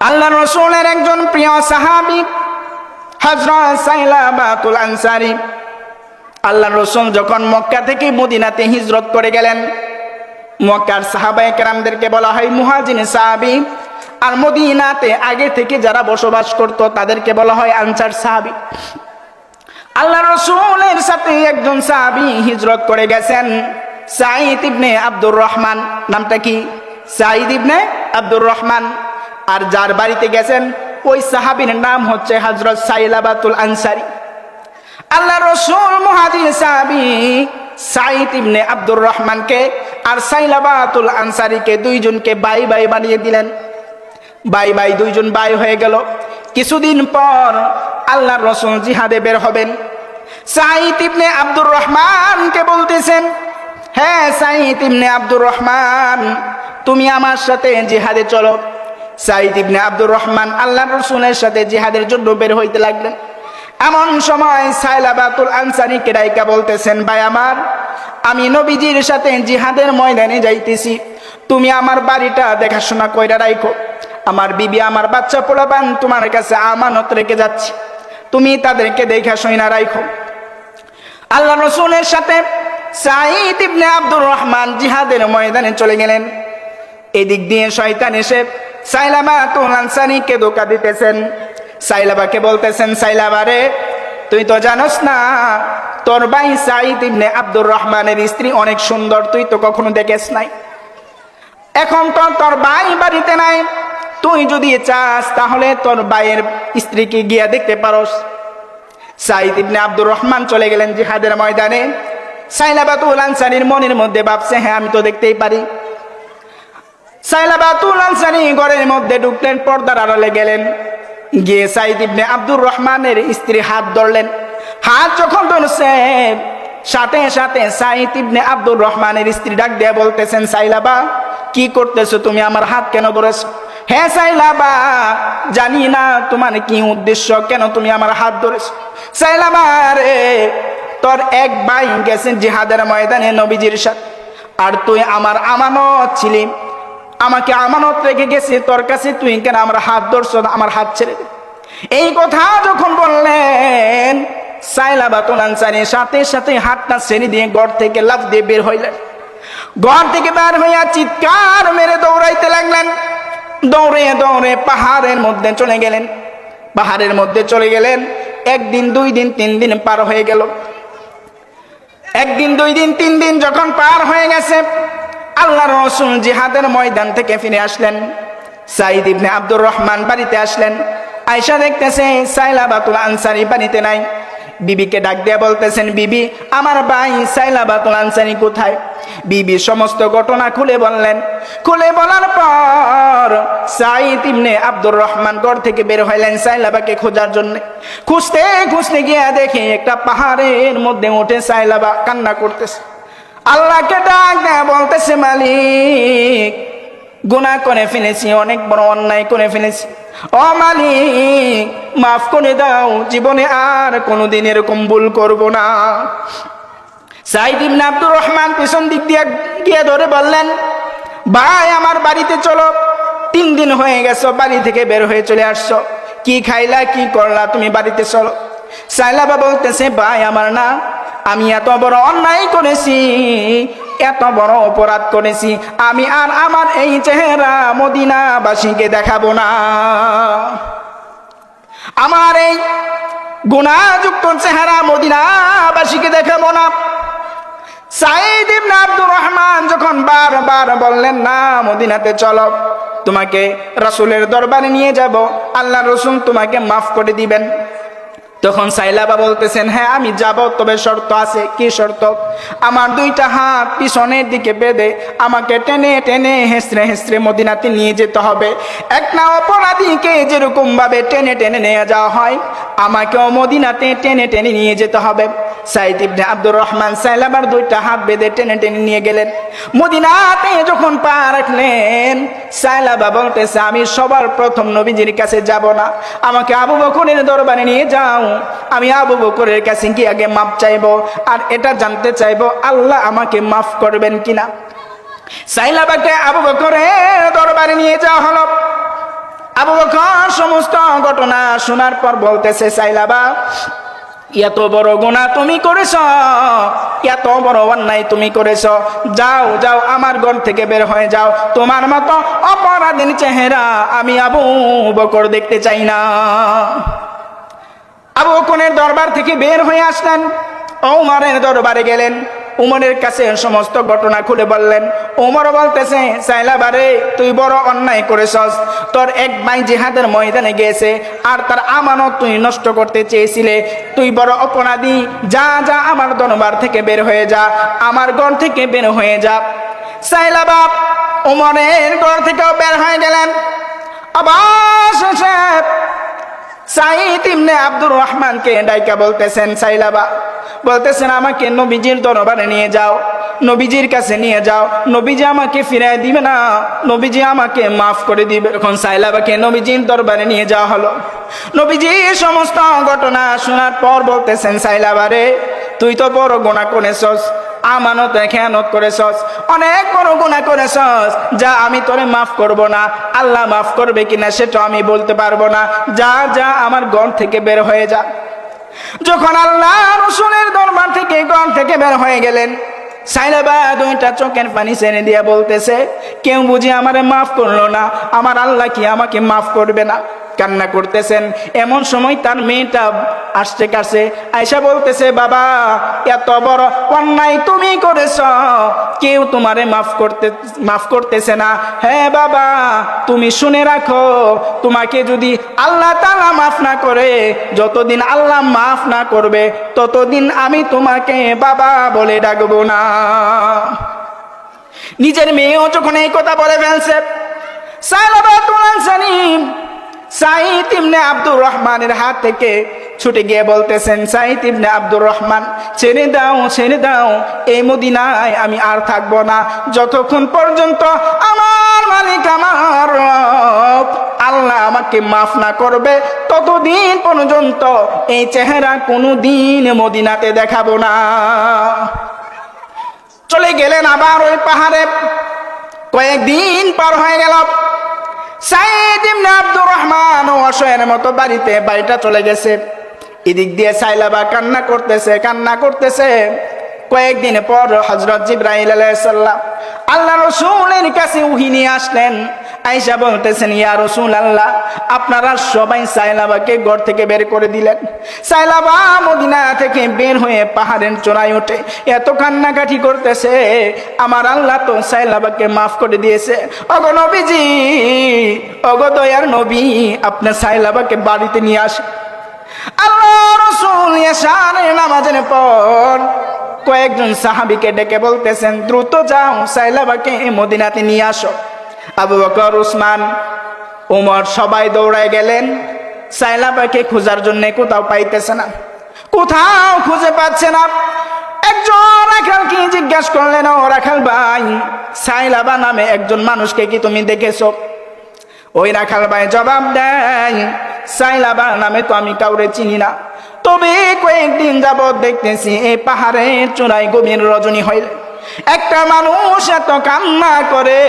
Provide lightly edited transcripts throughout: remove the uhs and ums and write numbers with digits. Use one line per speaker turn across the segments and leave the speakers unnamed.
আল্লাহ রাসূলের একজন প্রিয় সাহাবী হযরত সাইলাবাতুল আনসারী, আল্লাহ রাসূল যখন মক্কা থেকে মদিনাতে হিজরত করে গেলেন, মক্কার সাহাবায়ে কেরামদেরকে বলা হয় মুহাজির সাহাবী, আর মদিনাতে আগে থেকে যারা বসবাস করত তাদেরকে বলা হয় আনসার সাহাবী। আল্লাহ রাসূলের সাথে একজন সাহাবী হিজরত করে গেছেন, সাঈদ ইবনে আব্দুর রহমান। নামটা কি? সাঈদ ইবনে আব্দুর রহমান। আর যার বাড়িতে গেছেন ওই সাহাবীর নাম হচ্ছে হযরত সাইলাবাতুল আনসারী। আল্লাহ রাসূল মুহাজির সাহাবী সাঈদ ইবনে আব্দুর রহমানকে আর সাইলাবাতুল আনসারীকে দুইজনকে ভাই ভাই বানিয়ে দিলেন। ভাই ভাই দুইজন ভাই হয়ে গেল। কিছুদিন পর আল্লাহর রাসূল জিহাদে বের হবেন। সাঈদ ইবনে আব্দুর রহমানকে বলতেছেন, হ্যাঁ সাঈদ ইবনে আব্দুর রহমান, তুমি আমার সাথে জিহাদে চলো। সাঈদ ইবনে আব্দুর রহমান আল্লাহর রাসূলের সাথে জিহাদের জন্য বের হইতে লাগলেন। এমন সময় সাইলাবাতুল আনসারীকে ডাইকা বলতেছেন, ভাই আমার, আমি নবীজির সাথে জিহাদের ময়দানে যাইতেছি, তুমি আমার বাড়িটা দেখাশোনা কইরা রাখো। আমার বিবি আমার বাচ্চা পোলাপান তোমার কাছে আমানত রেখে যাচ্ছি, তুমি তাদেরকে দেখাশোনা রাখো। আল্লাহ রাসূলের সাথে সাঈদ ইবনে আব্দুর রহমান জিহাদের ময়দানে চলে গেলেন। এদিক দিয়ে শয়তান এসে সাইলাবাতুল আনসারীকে ধোঁকা দিতেছেন। সাইলাবাকে বলতেছেন, সাইলাবা রে, তুই তো জানোস না তোর ভাই সাঈদ ইবনে আব্দুর রহমানের স্ত্রী অনেক সুন্দর, তুই তো কখনো দেখিস নাই। এখন তো তোর ভাই বাড়িতে নাই, তুই যদি চাস তাহলে তোর ভাইয়ের স্ত্রীকে গিয়া দেখতে পারোস। সাঈদ ইবনে আব্দুর রহমান চলে গেলেন জিহাদের ময়দানে। সাইলাবাতুল আনসারীর মনের মধ্যে ভাবছে, হ্যাঁ আমি তো দেখতেই পারি। সাইলাবাতুল আনসারী ঘরের মধ্যে ঢুকলেন, পর্দার আড়ালে গেলেন, গিয়ে সাঈদ ইবনে আব্দুর রহমানের স্ত্রী হাত ধরলেন। হাত যখন ধরছে, সাথে সাথে সাঈদ ইবনে আব্দুর রহমানের স্ত্রী ডাক দিয়ে বলতেছেন, সাইলাবা কি করতেছো তুমি, আমার হাত কেন ধরেছো? হ্যাঁ সাইলাবা, জানি না তোমার কি উদ্দেশ্য, কেন তুমি আমার হাত ধরেছো? সাইলাবা রে, তোর এক ভাই গেছেন জিহাদের ময়দানে নবীজির সাথে, আর তুই আমার আমানত ছিলি, আমাকে আমানত রেখে গেছে তোর কাছে, তুই কেন আমার হাত ধরছ? আমার হাত ছেড়ে দে। এই কথা যখন বললেন, সাইলাবাতুল আনসারী সাথে সাথে হাতটা ছেড়ে দিয়ে ঘর থেকে লাফ দিয়ে বের হইলেন। ঘর থেকে বের হইয়া চিৎকার মেরে দৌড়াইতে লাগলেন। দৌড়ে দৌড়ে পাহাড়ের মধ্যে চলে গেলেন। পাহাড়ের মধ্যে চলে গেলেন। একদিন, 2 দিন, 3 দিন পার হয়ে গেল। একদিন, 2 দিন, 3 দিন যখন পার হয়ে গেছে, আল্লাহর রাসূল জিহাদের ময়দান থেকে ফিরে আসলেন। সাঈদ ইবনে আব্দুর রহমান বাড়িতে আসলেন। আয়েশা দেখতেছে সাইলাবাতুল আনসারী বাড়িতে নাই। বিবিকে ডাক দিয়ে বলতেছেন, বিবি আমার ভাই সাইলাবাতুল আনসারী কোথায়? বিবি সমস্ত ঘটনা খুলে বললেন। খুলে বলার পর সাঈদ ইবনে আব্দুর রহমান ঘর থেকে বের হইলেন সাইলাবাকে খোঁজার জন্য। খুঁজতে খুঁজতে গিয়ে দেখে একটা পাহাড়ের মধ্যে উঠে সাইলাবা কান্না করতেছে। আল্লাহকে ডাক দেয়া বলতেছে, মালিক গুনাহ করে ফেলেছি, অনেক বড় অন্যায় করে ফেলেছি, ও মালিক মাফ করে দাও, জীবনে আর কোনোদিন এরকম ভুল করব না। সাঈদ ইবনে আব্দুর রহমান পিছন দিক দিয়ে গিয়ে ধরে বললেন, ভাই আমার বাড়িতে চলো, 3 দিন হয়ে গেছো বাড়ি থেকে বের হয়ে চলে আসছো, কি খাইলা কি করলা, তুমি বাড়িতে চলো। সাইলাবা বলতেছে, ভাই আমার না, আমি এত বড় অন্যায় করেছি, এত বড় অপরাধ করেছি, আমি আর আমার এই চেহারা মদিনাবাসীকে দেখাবো না, আমার এই গুনাহযুক্ত চেহারা মদিনাবাসীকে দেখাবো না। সাঈদ ইবনে আব্দুর রহমান যখন বারবার বললেন, না মদিনাতে চলো, তোমাকে রাসূলের দরবারে নিয়ে যাব, আল্লাহর রাসূল তোমাকে মাফ করে দিবেন। তখন সাইলাবা বলতেছেন, হ্যাঁ আমি যাব, তবে শর্ত আছে। কি শর্ত? আমার 2টা হাত পিছনের দিকে বেঁধে আমাকে টেনে টেনে হেসড়ে হেসড়ে মদিনাতে নিয়ে যেতে হবে। একটা অপরাধীকে যেরকম ভাবে টেনে টেনে নিয়ে যাওয়া হয়, আমাকেও মদিনাতে টেনে টেনে নিয়ে যেতে হবে। সাঈদ ইবনে আব্দুর রহমান সাইলাবার 2টা হাত বেঁধে টেনে টেনে নিয়ে গেলেন। মদিনাতে যখন পা রাখলেন, সাইলাবা বলতেছে, আমি সবার প্রথম নবীজির কাছে যাব না, আমাকে আবু বকরের দরবারে নিয়ে যাও, আমি আবু বকরের কাছে গিয়ে আগে মাফ চাইবো, আর এটা জানতে চাইবো আল্লাহ আমাকে মাফ করবেন কিনা। সাইলাবাকে আবু বকরের দরবারে নিয়ে যাওয়া হলো। আবু বকর সমস্ত ঘটনা শোনার পর বলতেছে, সাইলাবা এত বড় গুনাহ তুমি করেছ, এত বড় অন্যায় তুমি করেছ, যাও যাও আমার ঘর থেকে বের হয়ে যাও, তোমার মতো অপরাধীর চেহারা আমি আবু বকর দেখতে চাই না। আবু বকরের দরবার থেকে বের হয়ে আসলেন, ওমরের দরবারে গেলেন, উমরের কাছে সমস্ত ঘটনা খুলে বললেন। উমর বলতেছে, সাইলাবা রে, তুই বড় অন্যায় করেছস, তোর এক ভাই জিহাদের ময়দানে গিয়েছে আর তার আমানত তুই নষ্ট করতে চেয়েছিলে, তুই বড় অপরাধী, যা যা আমার দরবার থেকে বের হয়ে যা, আমার ঘর থেকে বের হয়ে যা। সাইলাবা উমরের ঘর থেকেও বের হয়ে গেলেন। আবার শেষে সাঈদ ইবনে আব্দুর রহমানকে ডাইকা বলতেছেন, সাইলাবা বলতেছেন, আমাকে নবীজির দরবারে নিয়ে যাও, নবীজির কাছে নিয়ে যাও, নবীজি আমাকে ফিরাই দিবে না, নবীজি আমাকে মাফ করে দিবে। এখন সাইলাবাকে নবীজির দরবারে নিয়ে যাওয়া হলো। নবীজি সমস্ত ঘটনা শোনার পর বলতেছেন, সাইলাবা রে, তুই তো বড় গুনাহ করেছস, আমানত খেয়ানত করেছস, অনেক বড় গুনাহ করেছস, যা আমি তোরে মাফ করব না। আল্লাহ মাফ করবে কিনা সেটা আমি বলতে পারবো না, যা যা আমার ঘর থেকে বের হয়ে যা। যখন আল্লাহ রাসূলের দরবার থেকে ঘর থেকে বের হয়ে গেলেন, সাইলাবা দুইটা চোখের পানি ছেড়ে দিয়ে বলতেছে, কেউ বুঝি আমারে মাফ করলো না, আমার আল্লাহ কি আমাকে মাফ করবে না? কান্না করতেছেন। এমন সময় তার মেয়েটা আসছে কাছে, আয়সা বলতেছে, বাবা এত বড় অন্যায় তুমি করেছ, কেউ তোমারে মাফ করতেছে না। হ্যাঁ বাবা, তুমি শুনে রাখো, তোমাকে যদি আল্লাহ তাআলা মাফ না করে, যতদিন আল্লাহ মাফ না করবে ততদিন আমি তোমাকে বাবা বলে ডাকবো না। নিজের মেয়েও যখন এই কথা বলে ফেলছে, সাইলাবাতুল আনসারী সাঈদ ইবনে আব্দুর রহমানের হাত থেকে ছুটে গিয়ে বলতেছেন, সাঈদ ইবনে আব্দুর রহমান, ছেড়ে দাও, ছেড়ে দাও, এই মদিনায় আমি আর থাকবো না, যতক্ষণ পর্যন্ত আমার মালিক আমার রব আল্লাহ আমাকে মাফ না করবে ততদিন পর্যন্ত এই চেহারা কোনোদিন মদিনাতে দেখাবো না। চলে গেলেন আবার ওই পাহাড়ে। কয়েকদিন পার হয়ে গেল, সাঈদ ইবনে আব্দুর রহমান অসহায়ের মতো বাড়িটা চলে গেছে। এদিক দিয়ে সাইলাবা কান্না করতেছে। কয়েকদিন পর হযরত জিবরাইল আলাইহিস সালাম আল্লাহ রাসূলের কাছে ওহী নিয়ে আসলেন। আয়েশা বলতেছেন, ইয়া রাসূলুল্লাহ, আপনারা সবাই সাইলাবাকে ঘর থেকে বের করে দিলেন। সাইলাবা মদিনা থেকে বের হয়ে পাহাড়ের চূড়ায় ওঠে, এত কান্নাকাটি করতেছে, আমার আল্লাহ তো সাইলাবাকে মাফ করে দিয়েছে। ওগো নবীজি, ওগো দয়ার নবী, আপনি সাইলাবাকে বাড়িতে নিয়ে আসেন। আল্লাহ রাসূল এশারের নামাজের পর কয়েকজন সাহাবীকে ডেকে বলতেছেন, দ্রুত যাও, সাইলাবাকে মদিনাতে নিয়ে আসো। আবু বকর, উসমান, ওমর সবাই দৌড়ায় গেলেন। সাইলাবাকে খোঁজার জন্য কোথাও পাইতেছে না, কোথাও খুঁজে পাচ্ছে না। একজন রাখালকে জিজ্ঞাসা করলেন, ও রাখাল ভাই, সাইলাবা নামে একজন মানুষকে কি তুমি দেখেছো? ওই রাখাল ভাই জবাব দেয়, সাইলাবা নামে তো আমি কাউরে চিনি না, তবে কয়েকদিন যাবৎ দেখতেছি এই পাহাড়ের চূড়ায় গভীর রজনী হইলে একটা মানুষ এত কান্না করে,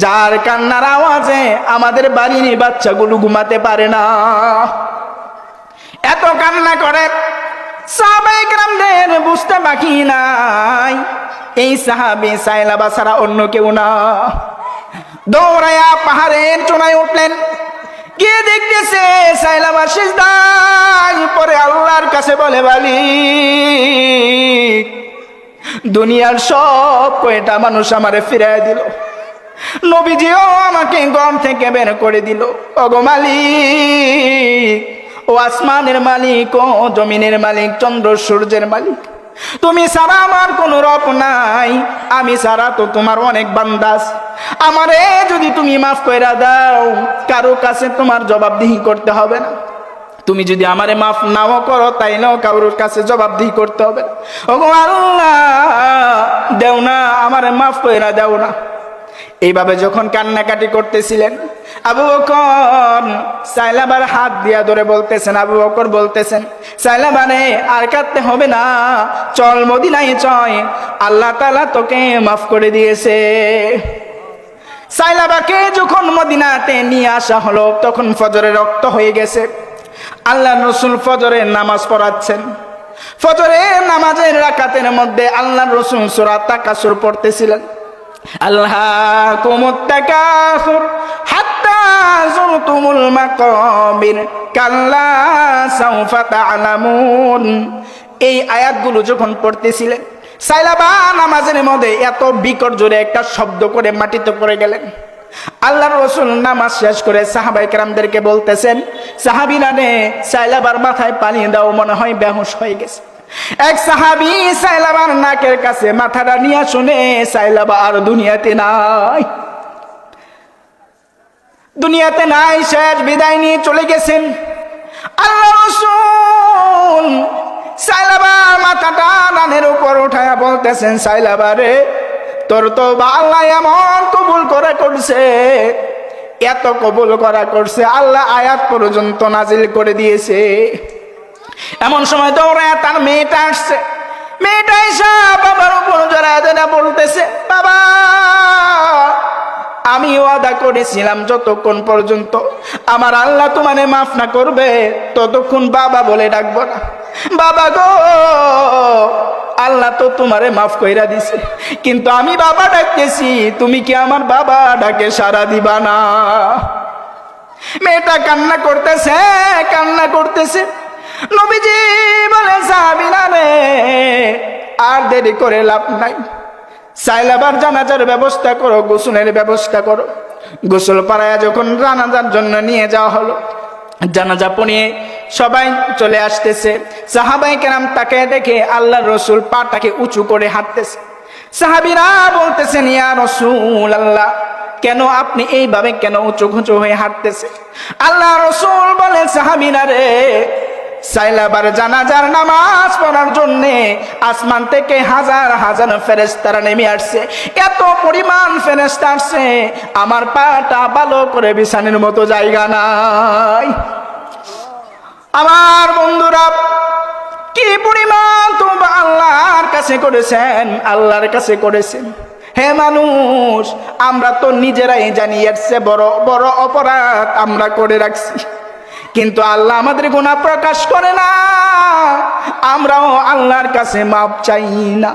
যার কান্নার আওয়াজে আমাদের বাড়ির বাচ্চাগুলো ঘুমাতে পারে না, এত কান্না করে। সাহাবায়ে কেরামদের বুঝতে বাকি নাই, এই সাহাবী সাইলাবা ছাড়া অন্য কেউ না। দৌড়ায়া পাহাড়ের চূড়ায় উঠলেন, গিয়ে দেখতেছে সাইলাবা সিজদায় পড়ে আল্লাহর কাছে বলে, মালিক, দুনিয়ার সব কয়টা মানুষ আমারে ফিরাই দিল, নবীজিও আমাকে ঘর থেকে বের করে দিল। ওগো মালিক, ও আসমানের মালিক, ও জমিনের মালিক, চন্দ্র সূর্যের মালিক, তুমি ছাড়া আমার কোনো রব নাই, আমি ছাড়া তো তোমার অনেক বান্দাস, আমারে যদি তুমি মাফ কইরা দাও, কারো কাছে তোমার জবাবদিহি করতে হবে না, তুমি যদি আমারে মাফ নাও করো তাইলেও কারোর কাছে জবাবদিহি করতে হবে না। ওগো আল্লাহ, দেও না, আমারে মাফ কইরা দাও না। এইভাবে যখন কান্নাকাটি করতেছিলেন, আবু বকর সাইলাবার হাত দিয়া ধরে বলতেছেন, আবু বকর বলতেছেন, সাইলাবারে আর কাঁদতে হবে না, চল মদিনায় চল, আল্লাহ তাআলা তোকে মাফ করে দিয়েছে। সাইলাবাকে যখন মদিনাতে নিয়ে আসা হলো তখন ফজরে রক্ত হয়ে গেছে। আল্লাহ রসুল ফজরের নামাজ পড়াচ্ছেন। ফজরের নামাজের রাকাতের মধ্যে আল্লাহ রসুল সূরা তাকাসুর পড়তেছিলেন। আল্লাহকুমুত তাকাসুর হাত্তা যুরতুমুল মাকাবির কাল্লা সাউফা তা'লামুন। এই আয়াতগুলো যখন পড়তেছিলেন, সাইলাবা নামাজের মধ্যে এত বিকট জোরে একটা শব্দ করে মাটিতে পড়ে গেলেন। আল্লাহর রাসূল নামাজ শেষ করে সাহাবায়ে কেরামদেরকে বলতেছেন, সাহাবীরা রে, সাইলাবার মাথায় পানি দাও, মনে হয় বেহুশ হয়ে গেছে। এক সাহাবী সাইলাবার নাকের কাছে মাথাটা নিয়ে শুনে সাইলাবা আর দুনিয়াতে নাই, দুনিয়াতে নাই, শেষ, বিদায় নিয়ে চলে গেছেন। আল্লাহর রাসূল সাইলাবার মাথাটা রানের উপর উঠায়া বলতেছেন, সাইলাবা রে, তোর তো আল্লাহ এমন কবুল করা করছে, এত কবুল করা করছে, আল্লাহ আয়াত পর্যন্ত নাজিল করে দিয়েছে। এমন সময় দৌড়ায় তার মেয়েটা আসছে। মেয়েটা এসে বাবার উপর জড়ায় বলতেছে, বাবা, আমি ওয়াদা করেছিলাম যতক্ষণ পর্যন্ত আমার আল্লাহ তোমারে মাফ না করবে ততক্ষণ বাবা বলে ডাকবো না। বাবা গো, আল্লাহ তো তোমারে মাফ কইরা দিছে, কিন্তু আমি বাবা ডাকতেছি, তুমি কি আমার বাবা ডাকে সাড়া দিবা না? মেয়েটা কান্না করতেছে, কান্না করতেছে। নবীজি বলে, সাহাবীরা রে, আর দেরি করে লাভ নাই, সাইলাবার জানাজার ব্যবস্থা করো, গোসলের ব্যবস্থা করো। গোসল পাড়ায় যখন জানাজার জন্য নিয়ে যাওয়া হলো, জানাজা পড়িয়ে সবাই চলে আসতেছে। সাহাবায়ে কেরাম তাকে দেখে আল্লাহর রাসূল পাটাকে উঁচু করে হাঁটতেছে। সাহাবীরা বলতেছেন, ইয়া রাসূলুল্লাহ, কেন আপনি এইভাবে কেন উঁচু খুঁচু হয়ে হাঁটতেছে? আল্লাহর রাসূল বলেন, সাহাবীরা রে, সাইলাবার জানাজার নামাজ পড়ার জন্য আসমান থেকে হাজার হাজার ফেরেশতারা নেমে আসছে। এত পরিমাণ ফেরেশতা আসছে, আমার পাটা ভালো করে বিছানের মতো জায়গা নাই। আমার বন্ধুরা, কি পরিমাণ তোবা আল্লাহর কাছে করেছেন, আল্লাহর কাছে করেছেন। হে মানুষ, আমরা তো নিজেরাই জানি এর চেয়ে বড় বড় অপরাধ আমরা করে রাখছি, কিন্তু আল্লাহ আমাদের গুনাহ প্রকাশ করে না, আমরাও আল্লাহর কাছে মাপ চাই না।